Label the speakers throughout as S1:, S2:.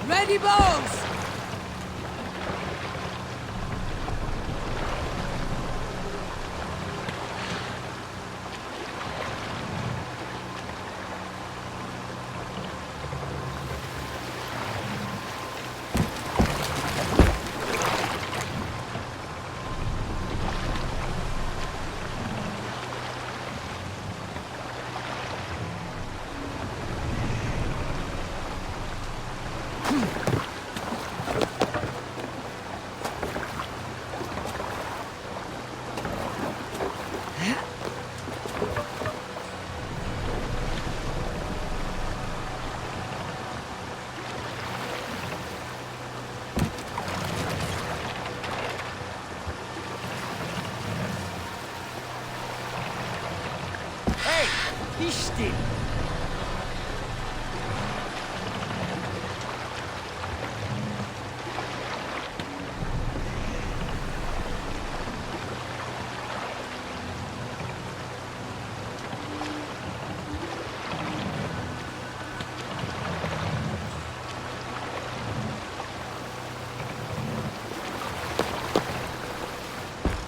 S1: Ready, bows!
S2: Still.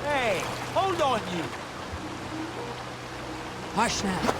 S2: Hey, hold on you.
S1: Hush now.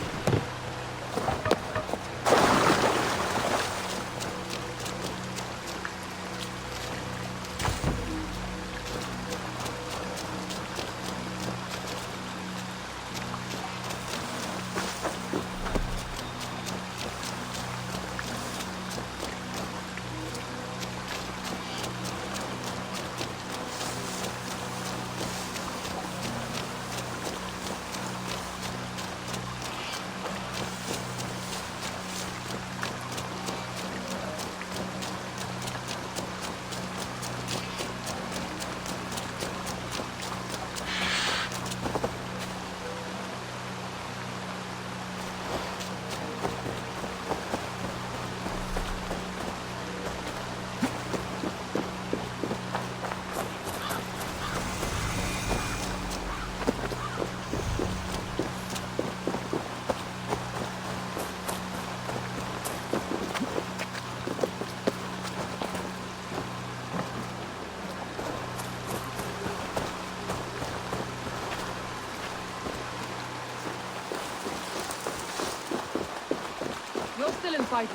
S1: Still inside.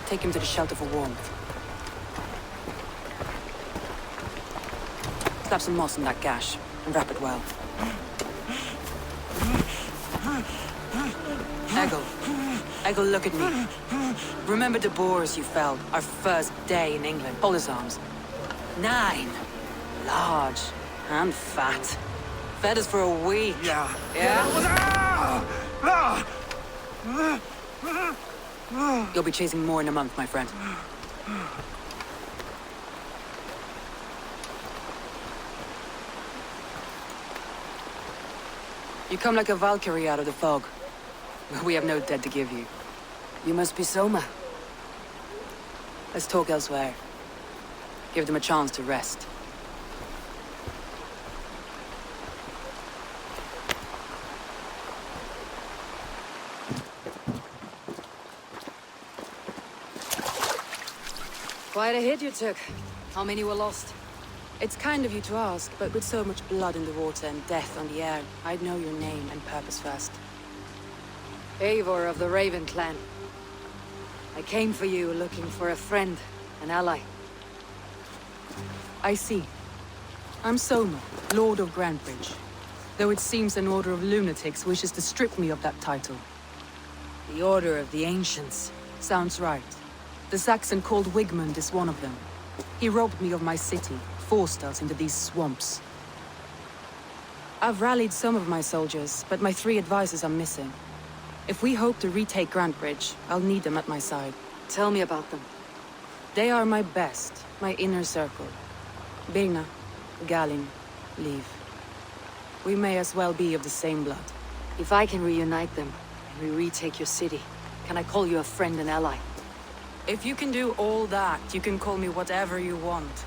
S3: Take him to the shelter for warmth. Slap some moss on that gash and wrap it well. Eggle, look at me. Remember the boars you felled our first day in England? Hold his arms. 9. Large and fat. Fed us for a week.
S2: Yeah.
S3: You'll be chasing more in a month, my friend. You come like a Valkyrie out of the fog. We have no dead to give you. You must be Soma. Let's talk elsewhere. Give them a chance to rest. Quite a hit you took. How many were lost? It's kind of you to ask, but with so much blood in the water and death on the air, I'd know your name and purpose first. Eivor of the Raven clan. I came for you looking for a friend, an ally. I see. I'm Soma, Lord of Grantebridge. Though it seems an order of lunatics wishes to strip me of that title. The Order of the Ancients. Sounds right. The Saxon called Wigmund is one of them. He robbed me of my city, forced us into these swamps. I've rallied some of my soldiers, but my 3 advisors are missing. If we hope to retake Grantebridge, I'll need them at my side. Tell me about them. They are my best, my inner circle. Birna, Galin, Liv. We may as well be of the same blood. If I can reunite them, and we retake your city, can I call you a friend and ally? If you can do all that, you can call me whatever you want.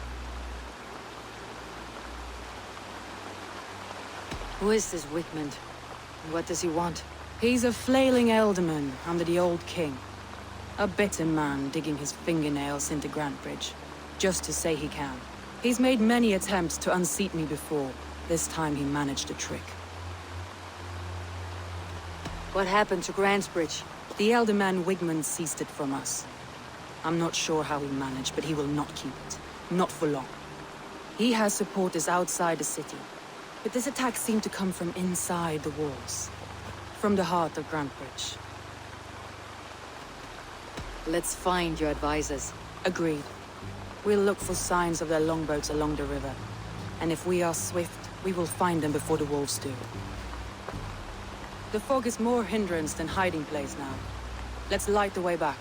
S3: Who is this Wigmund? And what does he want? He's a flailing elderman under the old king. A bitter man digging his fingernails into Grantebridge, just to say he can. He's made many attempts to unseat me before. This time he managed a trick. What happened to Grantebridge? The elderman Wigmund seized it from us. I'm not sure how he managed, but he will not keep it. Not for long. He has supporters outside the city. But this attack seemed to come from inside the walls. From the heart of Grantebridge. Let's find your advisors. Agreed. We'll look for signs of their longboats along the river. And if we are swift, we will find them before the wolves do. The fog is more hindrance than hiding place now. Let's light the way back.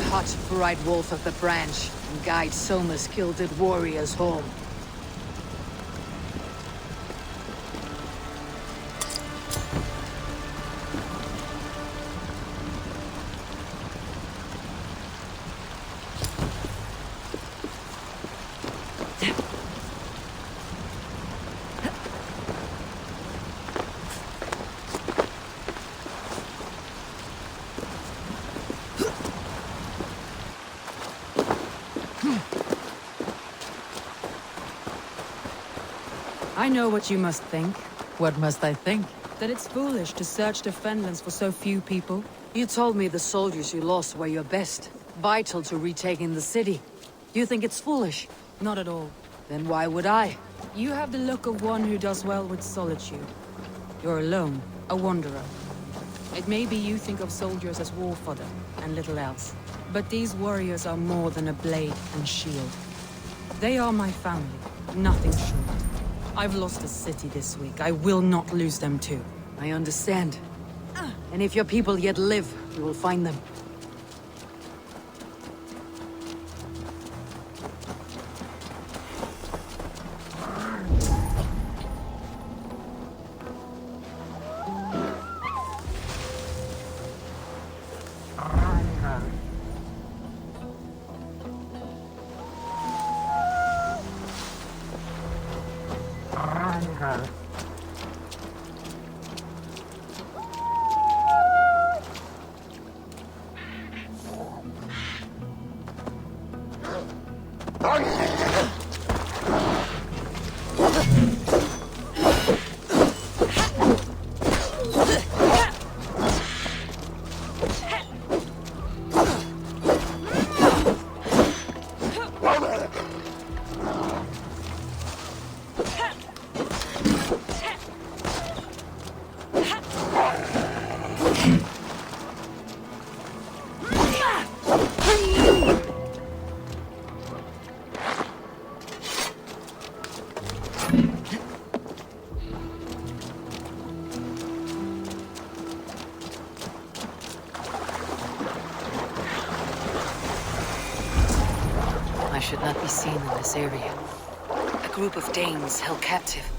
S1: Hot, bright wolf of the branch, and guide Soma's gilded warriors home.
S3: I know what you must think.
S1: What must I think?
S3: That it's foolish to search the Fenlands for so few people.
S1: You told me the soldiers you lost were your best, vital to retaking the city. You think it's foolish?
S3: Not at all.
S1: Then why would I?
S3: You have the look of one who does well with solitude. You're alone, a wanderer. It may be you think of soldiers as war fodder, and little else. But these warriors are more than a blade and shield. They are my family, nothing short. I've lost a city this week. I will not lose them too.
S1: I understand. And if your people yet live, you will find them.
S3: seen in this area. A group of Danes held captive.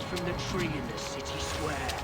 S2: From the tree in the city square.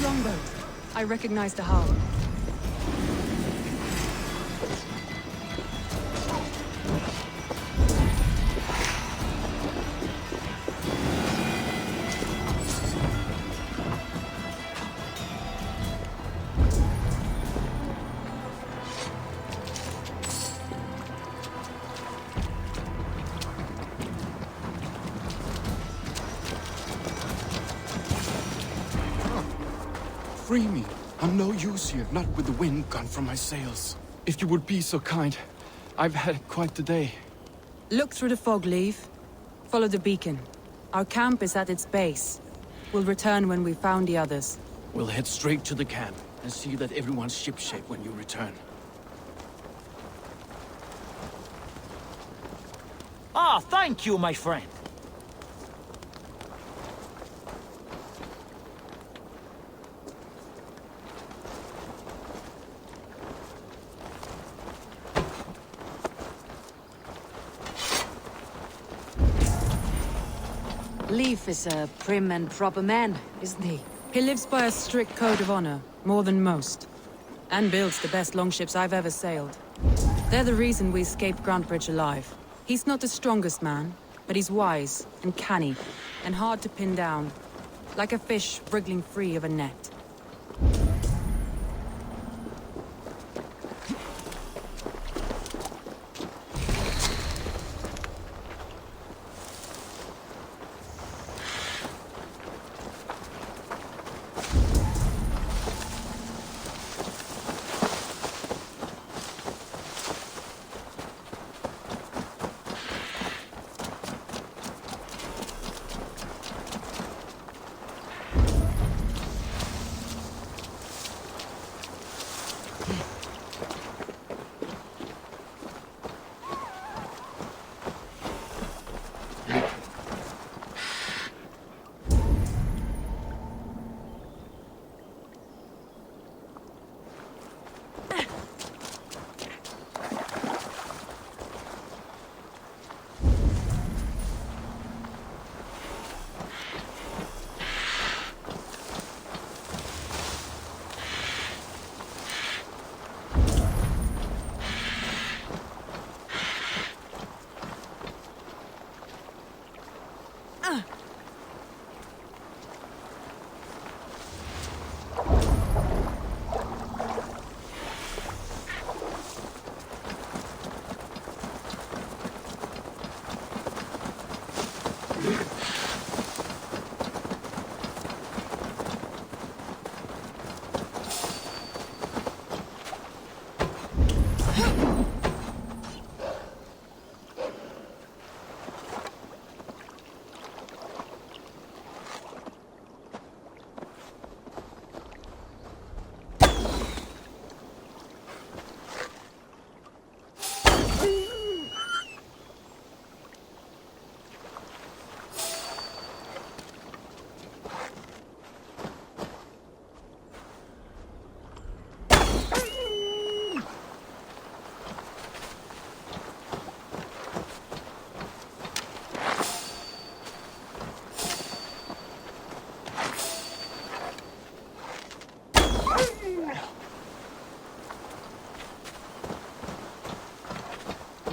S1: longboat. I recognize the hull.
S4: Free me. I'm no use here, not with the wind gone from my sails. If you would be so kind. I've had quite the day.
S3: Look through the fog, Leave. Follow the beacon. Our camp is at its base. We'll return when we've found the others.
S2: We'll head straight to the camp and see that everyone's shipshape when you return.
S5: Ah, thank you, my friend.
S1: Leaf is a prim and proper man, isn't he?
S3: He lives by a strict code of honor, more than most. And builds the best longships I've ever sailed. They're the reason we escaped Grantbridge alive. He's not the strongest man, but he's wise and canny, and hard to pin down. Like a fish wriggling free of a net.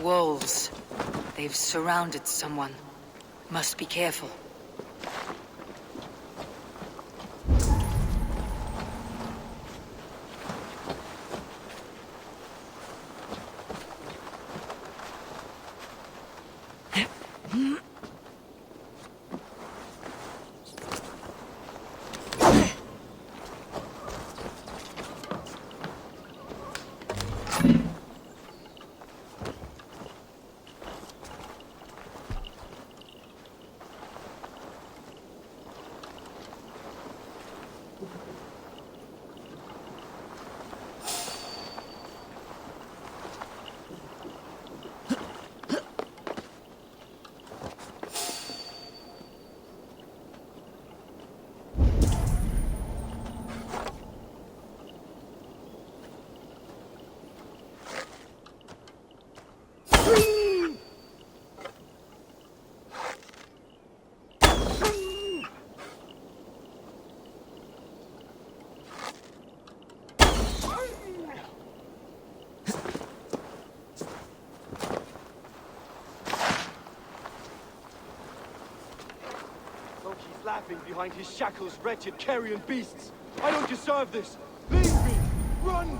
S3: Wolves. They've surrounded someone. Must be careful.
S6: He's laughing behind his shackles, wretched carrion beasts. I don't deserve this. Leave me! Run!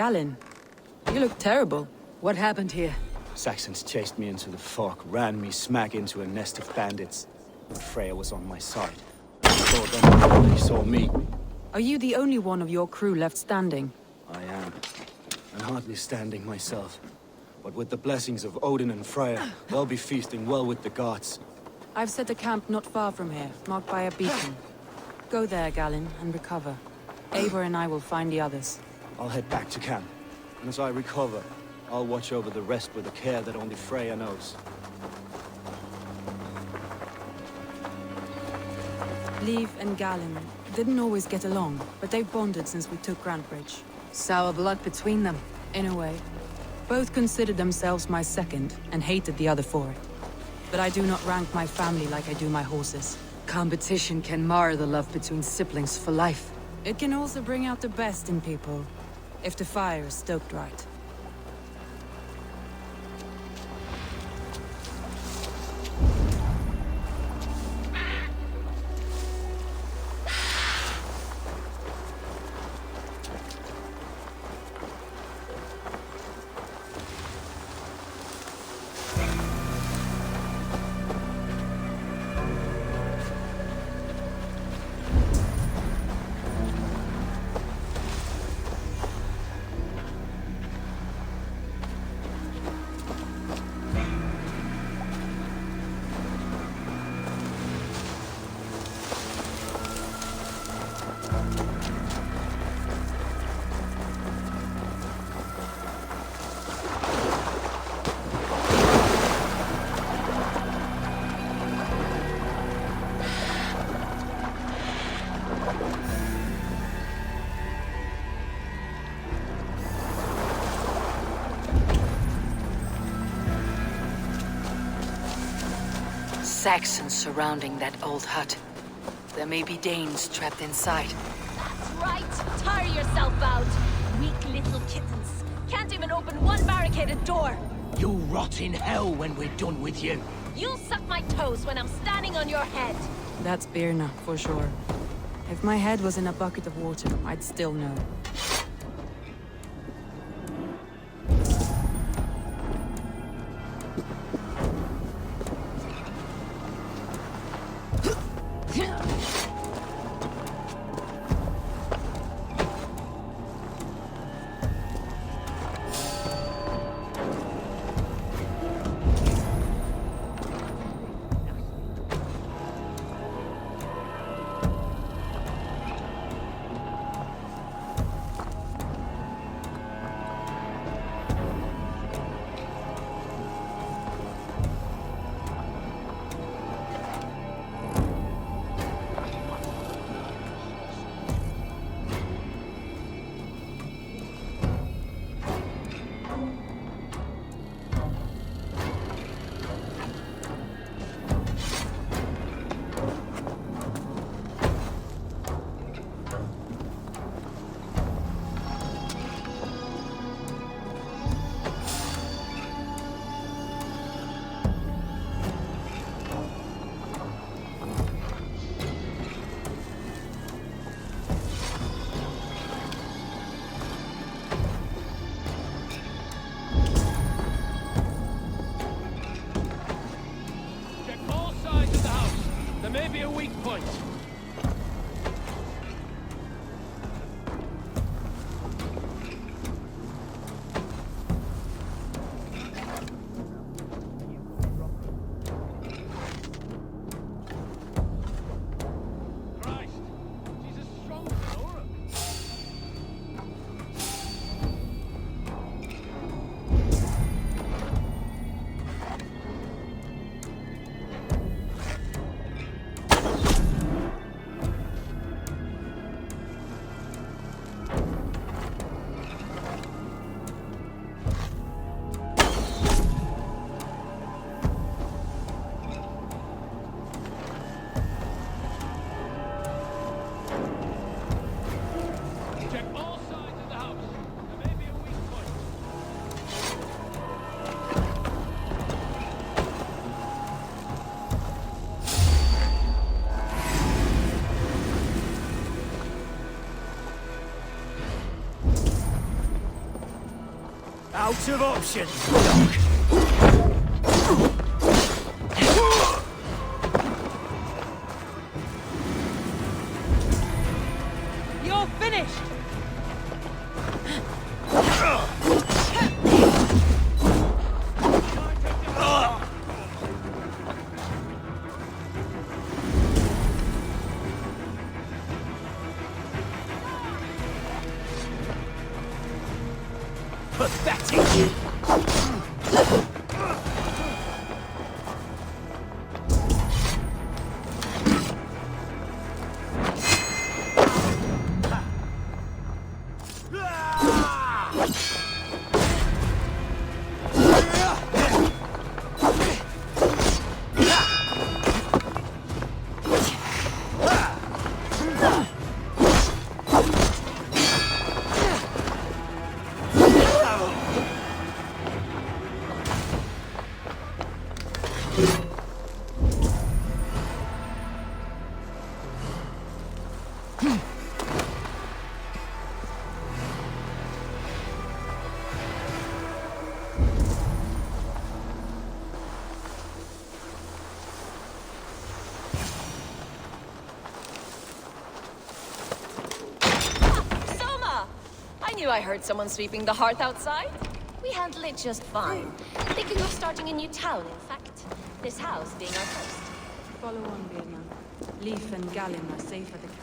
S3: Galen, you look terrible.
S1: What happened here?
S2: Saxons chased me into the fog, ran me smack into a nest of bandits. But Freya was on my side. I saw them before they saw me.
S3: Are you the only one of your crew left standing?
S2: I am. And hardly standing myself. But with the blessings of Odin and Freya, they'll be feasting well with the gods.
S3: I've set a camp not far from here, marked by a beacon. Go there, Galen, and recover. Eivor and I will find the others.
S2: I'll head back to camp. And as I recover, I'll watch over the rest with a care that only Freya knows.
S3: Liv and Galen didn't always get along, but they've bonded since we took Grantbridge.
S1: Sour blood between them.
S3: In a way. Both considered themselves my second, and hated the other for it. But I do not rank my family like I do my horses.
S1: Competition can mar the love between siblings for life.
S3: It can also bring out the best in people, if the fire is stoked right.
S1: Saxons surrounding that old hut. There may be Danes trapped inside.
S7: That's right! Tire yourself out! Weak little kittens. Can't even open one barricaded door!
S5: You rot in hell when we're done with you.
S7: You'll suck my toes when I'm standing on your head!
S3: That's Birna, for sure. If my head was in a bucket of water, I'd still know.
S6: Maybe a weak point. Christ, she's as strong as an aura.
S2: bunch of options.
S3: You're finished!
S2: Pathetic!
S7: I heard someone sweeping the hearth outside. We handle it just fine. Thinking of starting a new town, in fact. This house being our first.
S1: Follow on, Beardman. Leaf and Gallin are safe at the camp.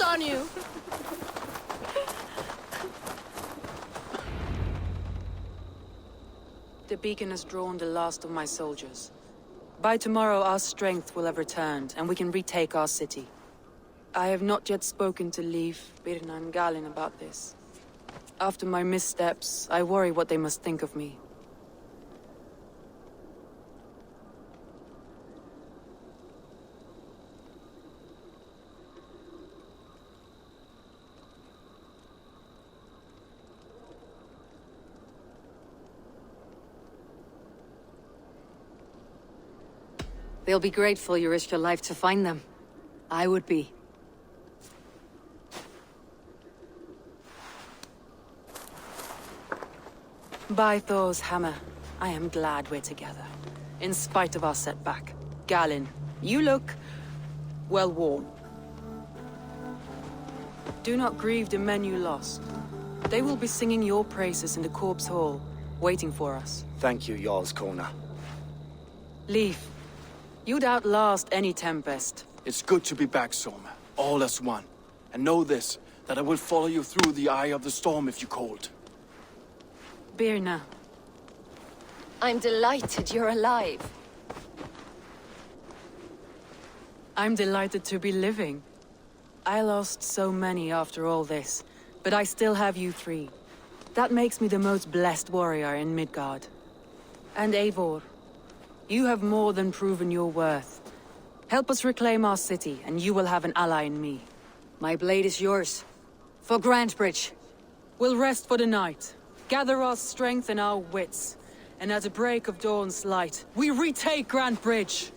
S7: On you.
S3: The beacon has drawn the last of my soldiers. By tomorrow, our strength will have returned, and we can retake our city. I have not yet spoken to Leif, Birna and Galin about this. After my missteps, I worry what they must think of me.
S1: They'll be grateful you risked your life to find them. I would be.
S3: By Thor's hammer, I am glad we're together. In spite of our setback. Galin, you look... well worn. Do not grieve the men you lost. They will be singing your praises in the Corpse Hall, waiting for us.
S2: Thank you, Jarl's Kona.
S3: Leif, you'd outlast any tempest.
S4: It's good to be back, Soma. All as one. And know this, that I will follow you through the eye of the storm if you called.
S3: Birna.
S7: I'm delighted you're alive.
S3: I'm delighted to be living. I lost so many after all this, but I still have you three. That makes me the most blessed warrior in Midgard. And Eivor, you have more than proven your worth. Help us reclaim our city, and you will have an ally in me.
S1: My blade is yours. For Grantebridge.
S3: We'll rest for the night, gather our strength and our wits, and at the break of dawn's light, we retake Grantebridge!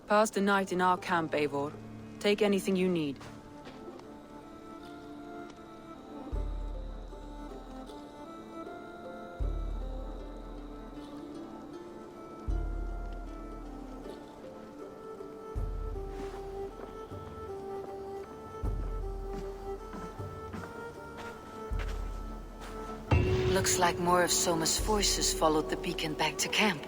S3: Pass the night in our camp, Eivor. Take anything you need.
S1: Looks like more of Soma's forces followed the beacon back to camp.